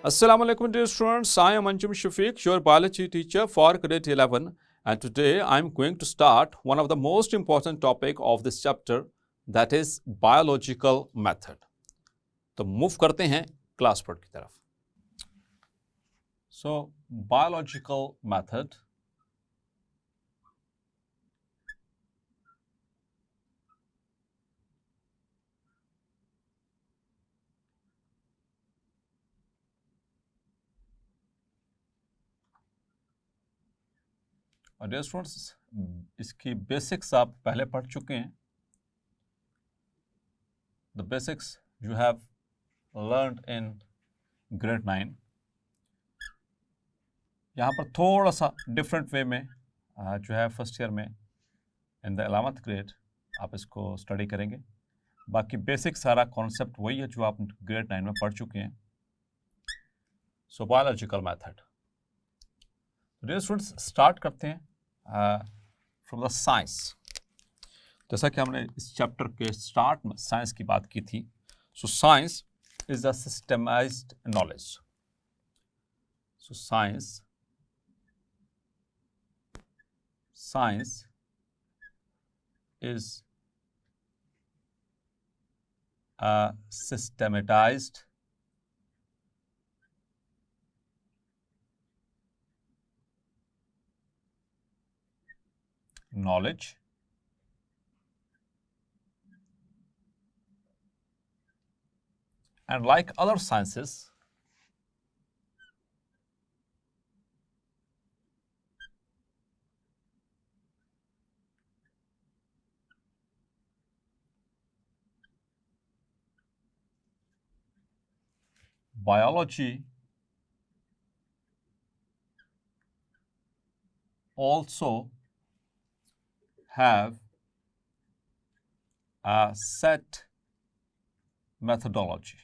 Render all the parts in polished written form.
Assalamu alaikum dear students, I am Anjum Shafiq, your biology teacher for grade 11, and today I am going to start one of the most important topic of this chapter, that is biological method. तो move करते हैं class word की तरफ. So biological method. और dear students, इसकी basics आप पहले पढ़ चुके हैं. The basics you have learned in grade 9. यहाँ पर थोड़ा सा डिफरेंट वे में जो है फर्स्ट ईयर में इन द 11th ग्रेड आप इसको स्टडी करेंगे. बाकी बेसिक सारा कॉन्सेप्ट वही है जो आप ग्रेड 9 में पढ़ चुके हैं. So biological method. Dear students, start करते हैं फ्रॉम द साइंस. जैसा कि हमने इस चैप्टर के स्टार्ट में साइंस की बात की थी. So science is the systemised knowledge. So science is a systematized knowledge and like other sciences, biology also have a set methodology.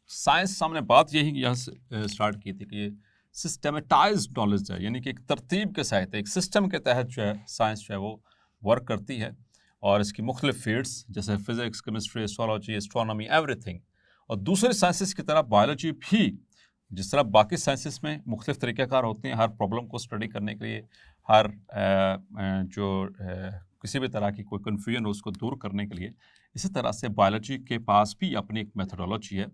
Science हमने बात यही यहाँ से स्टार्ट की थी कि ये सिस्टमेटाइज्ड नॉलेज है, यानी कि एक तरतीब के साथ एक सिस्टम के तहत जो है साइंस जो है वो वर्क करती है. और इसकी मुख्तलिफ फील्ड्स जैसे physics, chemistry, astrology, astronomy, everything. और दूसरे साइंसेस की तरह बायोलॉजी भी जिस तरह बाकी साइंसेस में मुख्तलिफ तरीक़ाकार होते हैं हर प्रॉब्लम को स्टडी करने के लिए, हर किसी भी तरह की कोई कन्फ्यूजन हो उसको दूर करने के लिए, इसी तरह से बायोलॉजी के पास भी अपनी एक मेथोडोलॉजी है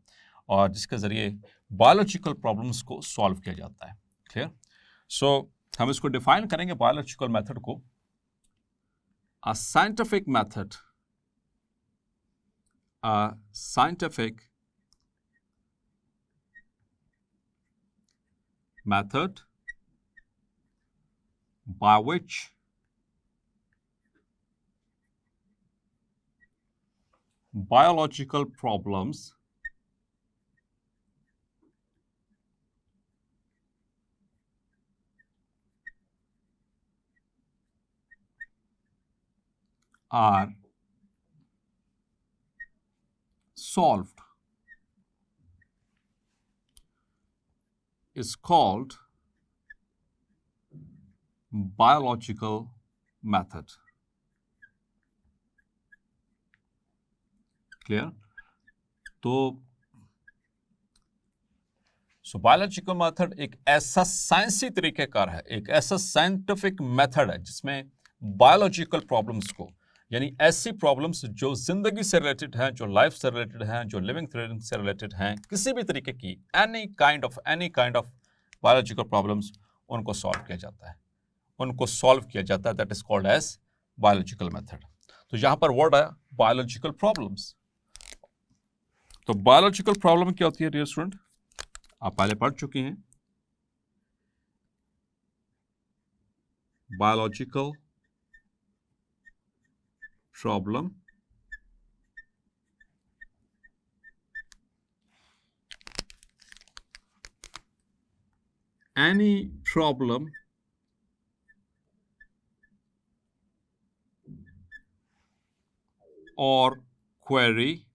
और जिसके ज़रिए बायोलॉजिकल प्रॉब्लम्स को सॉल्व किया जाता है. क्लियर? सो हम इसको डिफाइन करेंगे बायोलॉजिकल मेथड को. A scientific method, a scientific method by which biological problems are solved is called biological method. Clear? तो बायोलॉजिकल मेथड एक ऐसा साइंसी तरीक़ेकार है, एक ऐसा साइंटिफिक मेथड है जिसमें बायोलॉजिकल प्रॉब्लम्स को, यानी ऐसी प्रॉब्लम्स जो ज़िंदगी से रिलेटेड हैं, जो लाइफ से रिलेटेड हैं, जो लिविंग थिंग से रिलेटेड हैं, किसी भी तरीके की any kind of biological problems, उनको सॉल्व किया जाता है. That is called as biological method. तो यहाँ पर वर्ड आया बायोलॉजिकल प्रॉब्लम्स. तो बायोलॉजिकल प्रॉब्लम क्या होती है डियर स्टूडेंट? आप पहले पढ़ चुके हैं. Biological problem any problem or query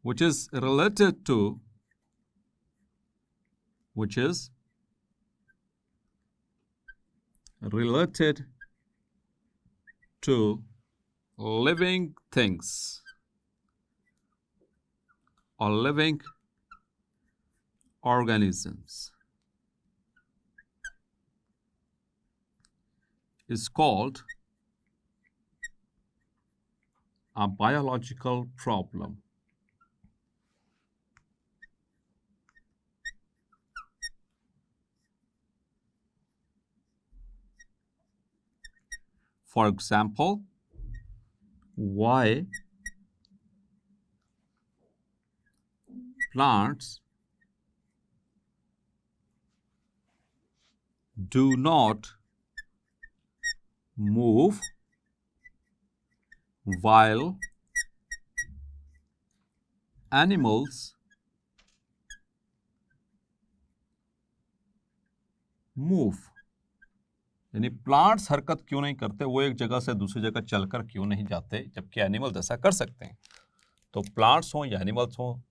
which is related to related to living things or living organisms is called a biological problem. For example, why plants do not move while animals move. यानी plants हरकत क्यों नहीं करते, वो एक जगह से दूसरी जगह चलकर क्यों नहीं जाते, जबकि एनिमल्स ऐसा कर सकते हैं. तो प्लांट्स हों या एनिमल्स हों,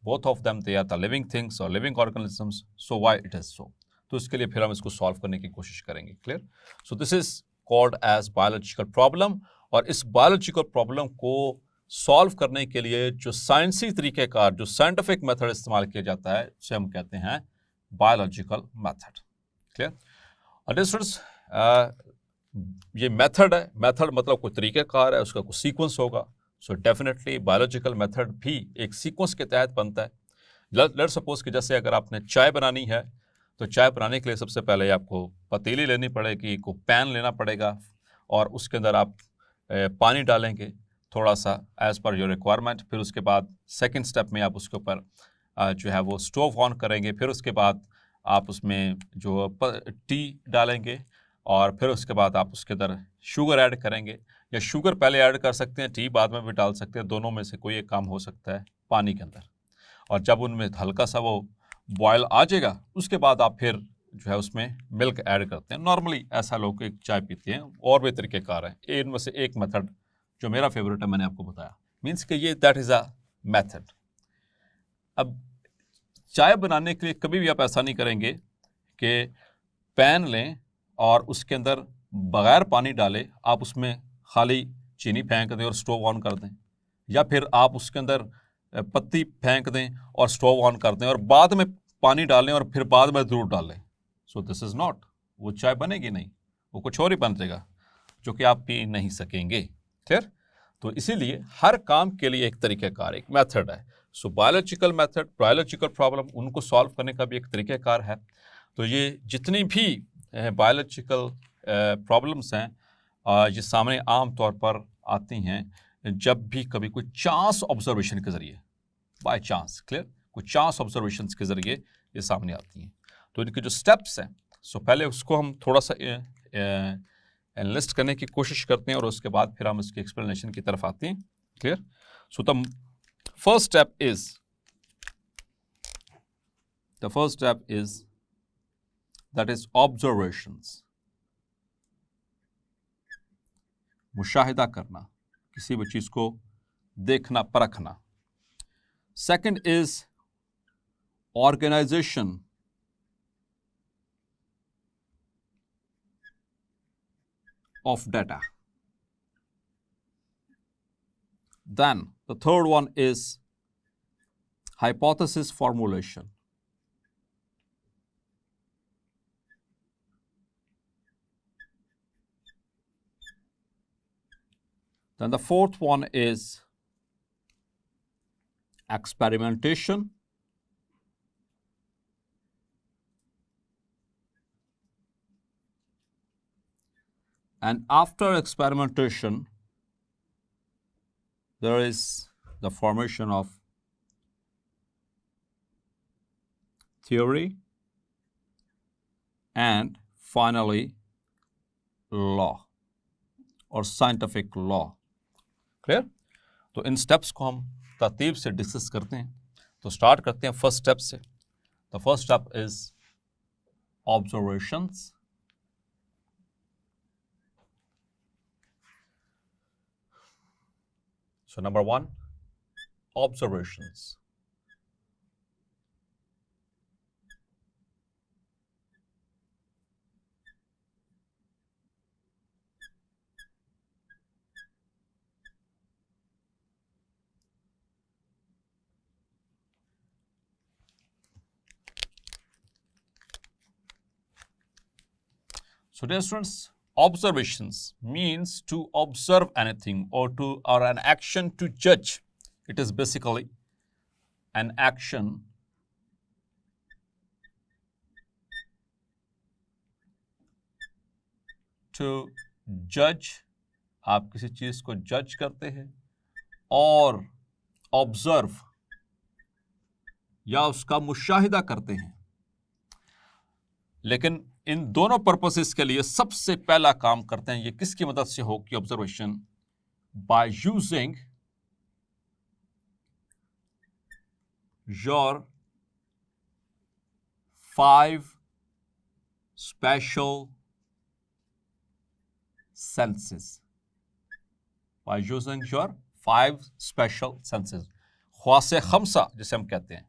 both of them they are the living things और living organisms. So why it is so. तो इसके लिए फिर हम इसको सॉल्व करने की कोशिश करेंगे. Clear. So this is called as biological problem. और इस बायोलॉजिकल प्रॉब्लम को सॉल्व करने के लिए जो साइंसी तरीक़ेकार, जो साइंटिफिक मेथड इस्तेमाल किया जाता है, उसे हम कहते हैं बायोलॉजिकल मेथड. क्लियर. और स्टूडेंट्स, ये मेथड है. मेथड मतलब कोई तरीक़ेकार है, उसका कोई सीक्वेंस होगा. सो डेफिनेटली बायोलॉजिकल मेथड भी एक सीक्वेंस के तहत बनता है. लेट सपोज कि जैसे अगर आपने चाय बनानी है, तो चाय बनाने के लिए सबसे पहले आपको पतीली लेनी पड़ेगी, को पैन लेना पड़ेगा, और उसके अंदर आप पानी डालेंगे थोड़ा सा एज़ पर योर रिक्वायरमेंट. फिर उसके बाद सेकंड स्टेप में आप उसके ऊपर जो है वो स्टोव ऑन करेंगे. फिर उसके बाद आप उसमें जो टी डालेंगे, और फिर उसके बाद आप उसके अंदर शुगर ऐड करेंगे, या शुगर पहले ऐड कर सकते हैं, टी बाद में भी डाल सकते हैं. दोनों में से कोई एक काम हो सकता है पानी के अंदर. और जब उनमें हल्का सा वो बॉयल आ जाएगा, उसके बाद आप फिर जो है उसमें मिल्क ऐड करते हैं. नॉर्मली ऐसा लोग एक चाय पीते हैं. और भी तरीक़ेकार हैं. इनमें से एक मेथड जो मेरा फेवरेट है, मैंने आपको बताया. मीन्स कि ये दैट इज़ अ मेथड. अब चाय बनाने के लिए कभी भी आप ऐसा नहीं करेंगे कि पैन लें और उसके अंदर बग़ैर पानी डाले आप उसमें खाली चीनी फेंक दें और स्टोव ऑन कर दें, या फिर आप उसके अंदर पत्ती फेंक दें और स्टोव ऑन कर दें और बाद में पानी डालें और फिर बाद में दूध डालें. सो दिस इज़ नॉट, वो चाय बनेगी नहीं, वो कुछ और ही बन जाएगा जो कि आप पी नहीं सकेंगे. क्लियर. तो इसीलिए हर काम के लिए एक तरीक़ेकार, एक मेथड है. सो बायोलॉजिकल मेथड, बायोलॉजिकल प्रॉब्लम, उनको सॉल्व करने का भी एक तरीक़ेकार है. तो ये जितनी भी बायोलॉजिकल प्रॉब्लम्स हैं, ये सामने आम तौर पर आती हैं जब भी कभी कोई चांस ऑब्जर्वेशन के ज़रिए, बाय चांस, क्लियर, कोई चांस ऑब्जर्वेशन के ज़रिए ये सामने आती हैं. तो इनके जो स्टेप्स हैं, सो पहले उसको हम थोड़ा सा एनालिस्ट करने की कोशिश करते हैं, और उसके बाद फिर हम इसके एक्सप्लेनेशन की तरफ आते हैं. Clear. So the first step is that is observations. मुशाहिदा करना, किसी भी चीज को देखना, परखना. Second is organization of data. Then the third one is hypothesis formulation. Then the fourth one is experimentation. And after experimentation, there is the formation of theory, and finally law or scientific law. Clear? तो इन steps को हम तरतीब से discuss करते हैं. तो start करते हैं फर्स्ट स्टेप से. The first step is observations. So number one, observations. So dear students, observations means to observe anything or an action to judge. It is basically an action to judge. आप किसी चीज को जज करते हैं, और observe या उसका मुशाहिदा करते हैं. लेकिन इन दोनों पर्पसेस के लिए सबसे पहला काम करते हैं, ये किसकी मदद से हो कि observation, by using your 5 special senses. By using your 5 special senses. ख्वासे खमसा जिसे हम कहते हैं,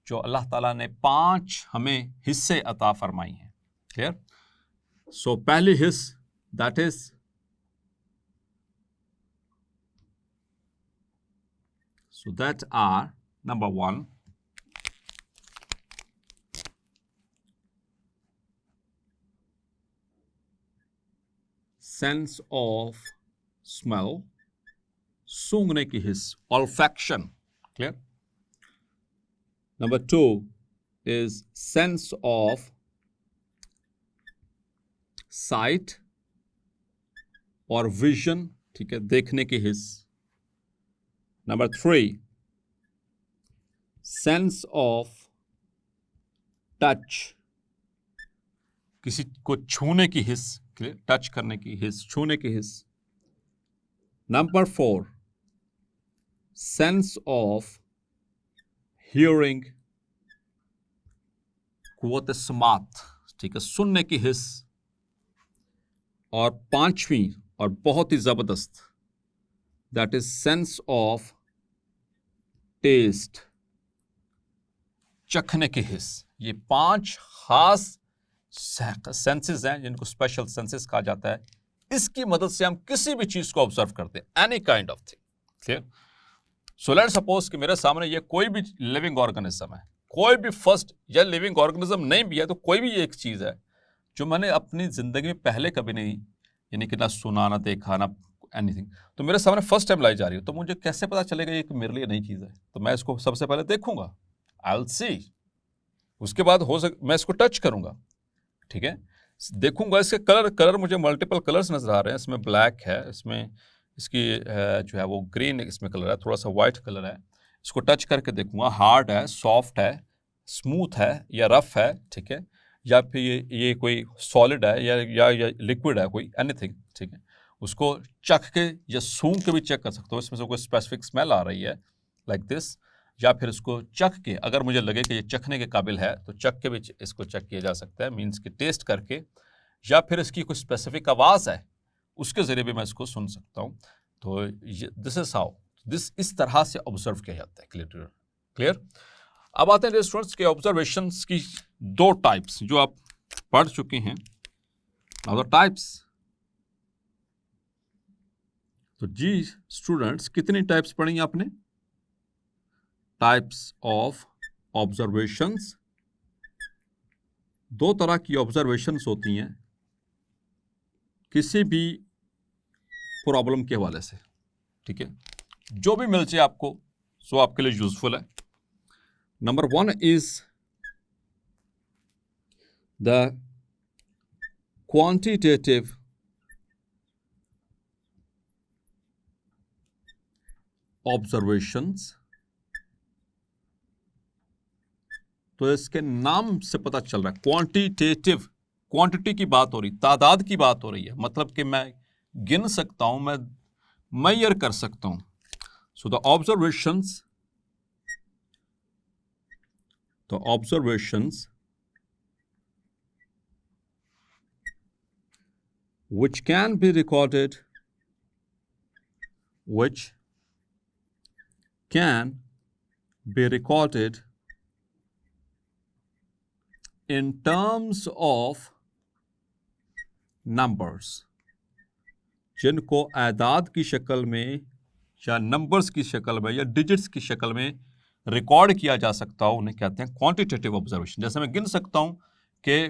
जो अल्लाह ताला ने 5 हमें हिस्से अता फरमाई हैं. क्लियर? सो पहली हिस्स, that is so that are number 1, sense of smell, सूंघने की हिस्स, olfaction. Clear? Number 2 is sense of sight और vision. ठीक है, देखने की हिस्स. Number 3 sense of touch, किसी को छूने की हिस्स. क्लियर? टच करने की हिस्स, छूने की हिस्स. Number 4 sense of hearing, कुव्वत समात. ठीक है, सुनने की हिस्स. और 5वीं और बहुत ही जबरदस्त, that is sense of taste, चखने की हिस्स. ये 5 खास सेंसेस हैं जिनको स्पेशल सेंसेस कहा जाता है. इसकी मदद से हम किसी भी चीज को ऑब्जर्व करते हैं, any kind of thing. Clear? So let's suppose कि मेरे सामने ये कोई भी लिविंग ऑर्गेनिज्म है, कोई भी फर्स्ट या लिविंग ऑर्गेनिज्म नहीं भी है, तो कोई भी एक चीज है जो मैंने अपनी जिंदगी में पहले कभी नहीं, यानी कि ना सुना, ना देखा, ना एनीथिंग, तो मेरे सामने फर्स्ट टाइम लाई जा रही है, तो मुझे कैसे पता चलेगा ये कि मेरे लिए नई चीज है? तो मैं इसको सबसे पहले देखूंगा, आई विल सी. उसके बाद मैं इसको टच करूंगा. ठीक है, देखूंगा इसके कलर मुझे मल्टीपल कलर्स नजर आ रहे हैं. इसमें ब्लैक है, इसमें इसकी जो है वो ग्रीन इसमें कलर है, थोड़ा सा वाइट कलर है. इसको टच करके देखूंगा, हार्ड है, सॉफ्ट है, स्मूथ है या रफ है. ठीक है, या फिर ये कोई सॉलिड है या लिक्विड है, कोई एनीथिंग. ठीक है, उसको चख के या सूंघ के भी चेक कर सकते हो, इसमें से कोई स्पेसिफिक स्मेल आ रही है लाइक दिस. या फिर इसको चख के, अगर मुझे लगे कि ये चखने के काबिल है, तो चख के भी इसको चेक किया जा सकता है, मीन्स कि टेस्ट करके. या फिर इसकी कोई स्पेसिफिक आवाज़ है, उसके ज़रिए भी मैं इसको सुन सकता हूँ. तो दिस इज हाउ, इस तरह से ऑब्जर्व किया जाता है. क्लियर? अब आते हैं स्टूडेंट्स के ऑब्जर्वेशंस की 2 टाइप्स जो आप पढ़ चुके हैं. अदर टाइप्स, तो जी स्टूडेंट्स, कितनी टाइप्स पढ़ी आपने? Types of observations. 2 तरह की ऑब्जर्वेशंस होती हैं किसी भी प्रॉब्लम के हवाले से. ठीक है, जो भी मिल जाए आपको, सो आपके लिए यूजफुल है. Number 1 is the quantitative observations. तो इसके नाम से पता चल रहा है, क्वांटिटेटिव, क्वांटिटी की बात हो रही, तादाद की बात हो रही है, मतलब कि मैं गिन सकता हूं, मैं मेजर कर सकता हूं. So the observations which can be recorded, in terms of numbers, जिनको आदाद की शक्ल में या नंबर्स की शक्ल में या डिजिट्स की शक्ल में रिकॉर्ड किया जा सकता हो, उन्हें कहते हैं क्वांटिटेटिव ऑब्जर्वेशन. जैसे मैं गिन सकता हूं कि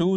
2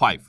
5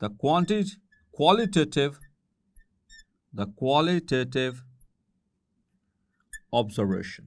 the qualitative observation.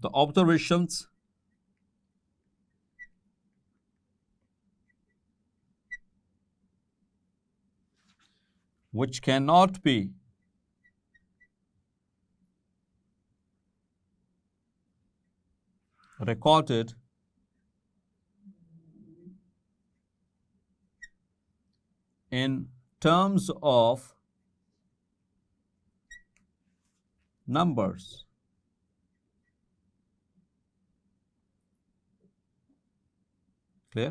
The observations which cannot be recorded in terms of numbers clear.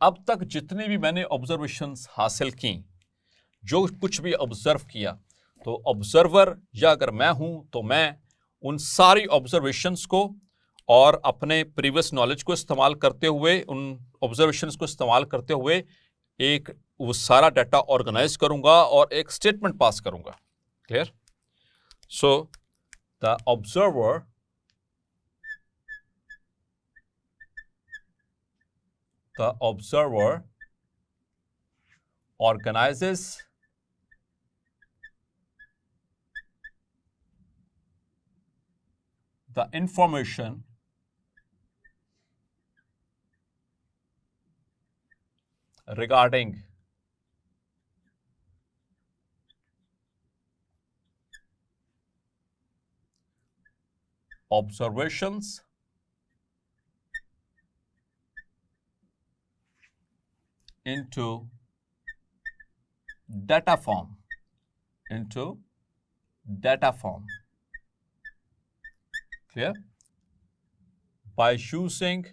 अब तक जितनी भी मैंने ऑब्जर्वेशंस हासिल की, जो कुछ भी ऑब्जर्व किया, तो ऑब्जर्वर या अगर मैं हूं तो मैं उन सारी ऑब्जर्वेशंस को और अपने प्रीवियस नॉलेज को इस्तेमाल करते हुए, उन ऑब्जर्वेशंस को इस्तेमाल करते हुए एक वो सारा डाटा ऑर्गेनाइज करूंगा और एक स्टेटमेंट पास करूंगा. Clear? So the observer organizes the information regarding observations into data form. Clear? By using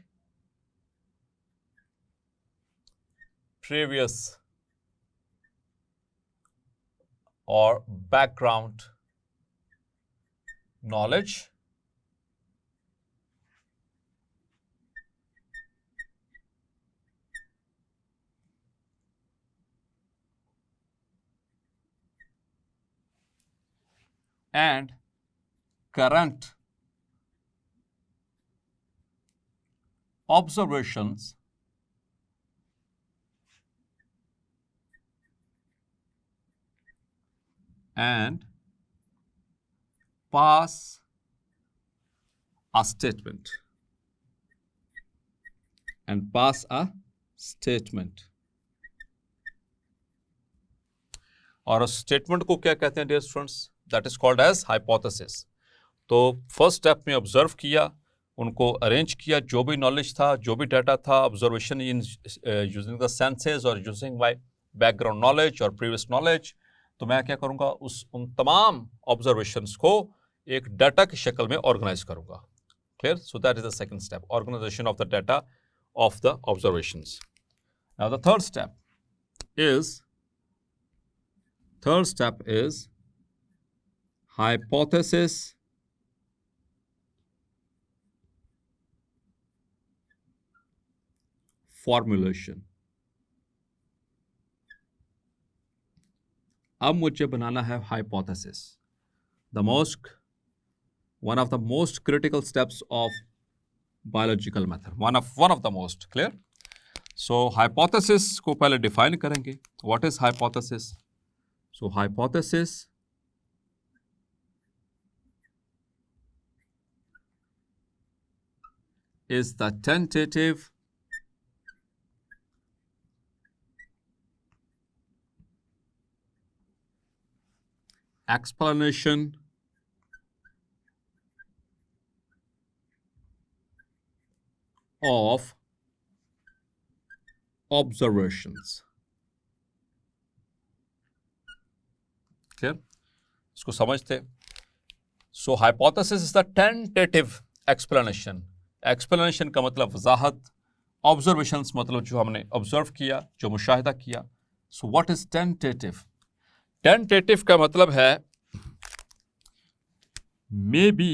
previous or background knowledge and current observations and pass a statement. और उस स्टेटमेंट को क्या कहते हैं dear students? That is called as hypothesis. तो first step में observe किया, उनको अरेंज किया, जो भी नॉलेज था, जो भी डाटा था, observation in using the senses और यूजिंग माय बैकग्राउंड नॉलेज और प्रीवियस नॉलेज. तो मैं क्या करूँगा, उन तमाम ऑब्जर्वेशंस को एक डाटा की शक्ल में ऑर्गेनाइज करूँगा. Clear? So that is the second step, organization of the data of the observations. Now the third step is hypothesis formulation. अब मुझे बनाना है hypothesis. One of the most critical steps of biological method, one of the most. Clear? So hypothesis को पहले define करेंगे. What is hypothesis? So hypothesis is the tentative explanation of observations. Clear? इसको समझते. So hypothesis is the tentative explanation. Explanation का मतलब वजाहत, observations मतलब जो हमने observe किया, जो मुशाहिदा किया. So what is tentative? Tentative का मतलब है maybe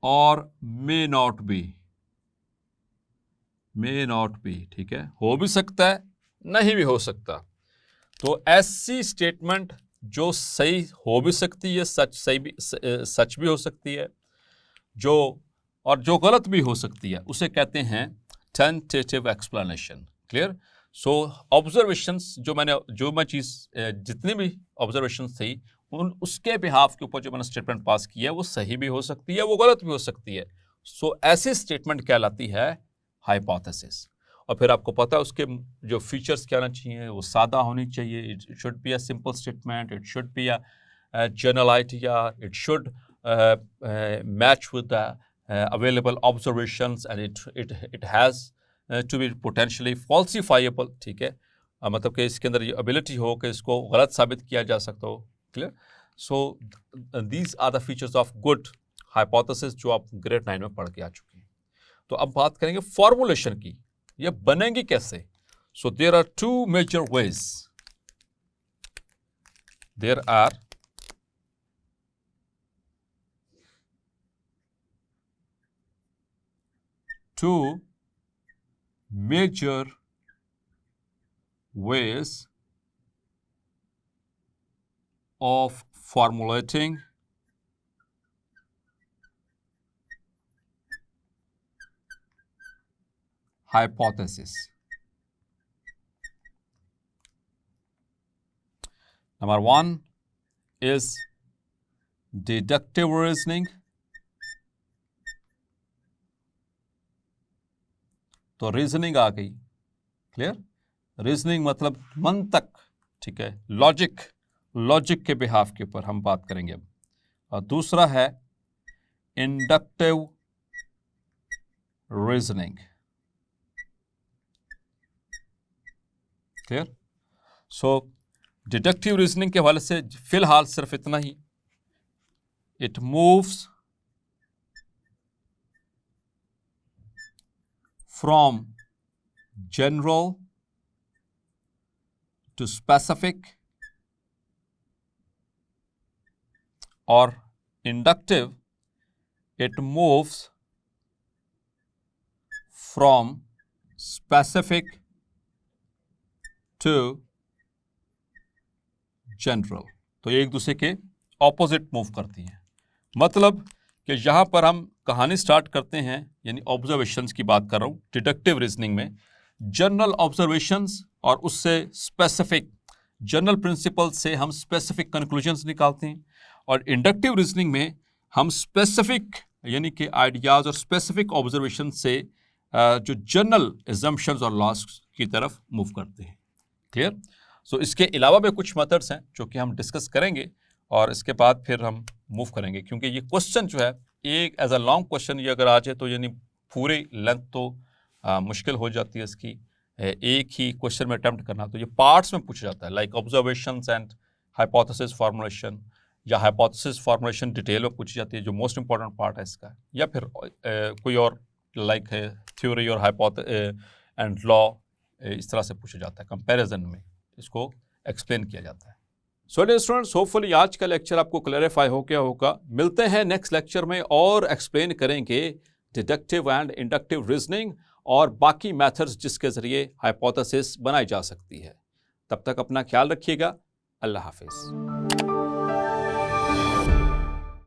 और may not be. ठीक है, हो भी सकता है, नहीं भी हो सकता. तो ऐसी स्टेटमेंट जो सही हो भी सकती है, सच भी हो सकती है, जो गलत भी हो सकती है, उसे कहते हैं टेंटेटिव एक्सप्लेनेशन. क्लियर? सो ऑब्जर्वेशंस जितनी भी ऑब्जर्वेशंस थी, उसके बिहाफ के ऊपर जो मैंने स्टेटमेंट पास किया है, वो सही भी हो सकती है, वो गलत भी हो सकती है. सो ऐसी स्टेटमेंट कहलाती है हाइपोथेसिस. और फिर आपको पता है उसके जो फीचर्स क्या होना चाहिए, वो सादा होनी चाहिए. It should be a simple statement, it should be a general idea, it should match with the available observations and it has to be potentially falsifiable. ठीक है, मतलब कि इसके अंदर ये एबिलिटी हो कि इसको गलत साबित किया जा सकता हो. Clear? So these are the features of good hypothesis जो आप ग्रेड 9 में पढ़ के आ चुके हैं. तो अब बात करेंगे फॉर्मुलेशन की, ये बनेंगी कैसे. So there are two major ways. There are two major ways of formulating hypothesis. Number one is deductive reasoning. तो रीजनिंग आ गई, क्लियर. रीजनिंग मतलब मंतक, ठीक है, लॉजिक के बिहाफ के ऊपर हम बात करेंगे अब. और दूसरा है inductive reasoning, clear. So deductive reasoning के हवाले से फिलहाल सिर्फ इतना ही. It moves from general to specific, or inductive, it moves from specific to general. तो ये एक दूसरे के ऑपोजिट मूव करती हैं. मतलब कि यहाँ पर हम कहानी स्टार्ट करते हैं, यानी ऑब्जर्वेशंस की बात कर रहा हूँ. डिडक्टिव रीजनिंग में जनरल ऑब्जर्वेशंस और उससे स्पेसिफिक जनरल प्रिंसिपल से हम स्पेसिफिक कंक्लूजन्स निकालते हैं. और इंडक्टिव रीजनिंग में हम स्पेसिफिक यानी कि आइडियाज़ और स्पेसिफिक ऑब्जर्वेशन से जो जनरल एजम्पशंस और लॉस की तरफ मूव करते हैं, क्लियर. सो इसके अलावा भी कुछ मेथड्स हैं जो कि हम डिस्कस करेंगे और इसके बाद फिर हम मूव करेंगे, क्योंकि ये क्वेश्चन जो है एक एज अ लॉन्ग क्वेश्चन ये अगर आ जाए तो यानी पूरी लेंथ तो मुश्किल हो जाती है इसकी. एक ही क्वेश्चन में अटेम्प्ट करना, तो ये पार्ट्स में पूछा जाता है, like observations and hypothesis formulation, या हाइपोथेसिस फॉर्मुलेशन डिटेल में पूछी जाती है जो मोस्ट इंपॉर्टेंट पार्ट है इसका, या फिर कोई और लाइक है थ्योरी और एंड लॉ, इस तरह से पूछा जाता है. कंपैरिजन में इसको एक्सप्लेन किया जाता है. सो डियर स्टूडेंट्स, होपफुली आज का लेक्चर आपको क्लैरिफाई हो गया होगा. मिलते हैं नेक्स्ट लेक्चर में और एक्सप्लेन करेंगे डिडक्टिव एंड इंडक्टिव रीजनिंग और बाकी मेथड्स जिसके ज़रिए हाइपोथेसिस बनाई जा सकती है. तब तक अपना ख्याल रखिएगा. अल्लाह हाफिज़.